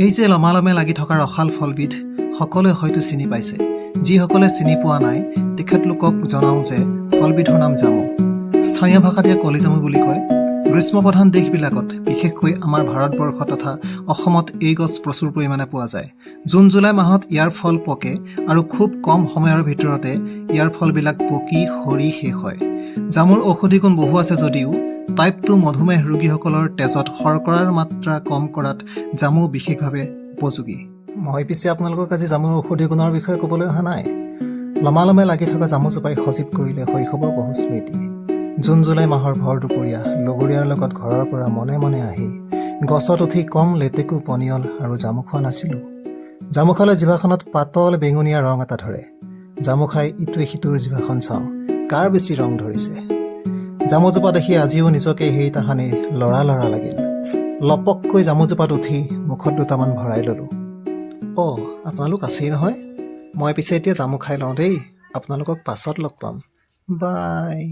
এই যে লমালমে লাগি থকা ৰসাল ফলবিধ সকলোৱে হয়তো চিনি পাইছে। যিসকলে চিনি পোৱা নাই তেখেতলোকক জনাওঁ যে ফলবিধৰ নাম জামু। স্থানীয় ভাষাত ইয়াক কলিজামু বুলি কয়। গ্ৰীষ্মপ্ৰধান দেশবিলাকত বিশেষকৈ আমাৰ ভাৰতবৰ্ষ তথা অসমত এই গছ প্ৰচুৰ পৰিমাণে পোৱা যায়। জুন জুলাই মাহত ইয়াৰ ফল পকে আৰু খুব কম সময়ৰ ভিতৰতে ইয়াৰ ফলবিলাক পকি সৰি শেষ হয়। জামুৰ ঔষধি গুণ বহু আছে যদিও টাইপ 2 মধুমেহ ৰোগীসকলৰ তেজত শৰ্কৰাৰ মাত্ৰা কম কৰাত জামু বিশেষভাৱে উপযোগী। মই পিছে আপোনালোকক আজি জামুৰ ঔষধি গুণৰ বিষয়ে ক'বলৈ অহা নাই। লমালমে লাগি থকা জামুজোপাই সজীৱ কৰিলে শৈশৱৰ বহু স্মৃতি। জুন জুলাই মাহৰ ভৰ দুপৰীয়া লগৰীয়াৰ লগত ঘৰৰ পৰা মনে মনে আহি গছত উঠি কম লেটেকু পনিয়ল আৰু জামু খোৱা নাছিলোঁ। জামু খালে জিভাখনত পাতল বেঙুনীয়া ৰং এটা ধৰে। জামু খাই ইটোৱে সিটোৰ জিভাখন চাওঁ, কাৰ বেছি ৰং ধৰিছে। জামুজোপা দেখি আজিও নিজকে সেই তাহানিৰ লৰা লৰা লাগিল। লপককৈ জামুজোপাত উঠি মুখত দুটামান ভৰাই ল'লোঁ। আপোনালোক আছেই নহয়? মই পিছে এতিয়া জামু খাই লওঁ দেই। আপোনালোকক পাছত লগ পাম। বাই।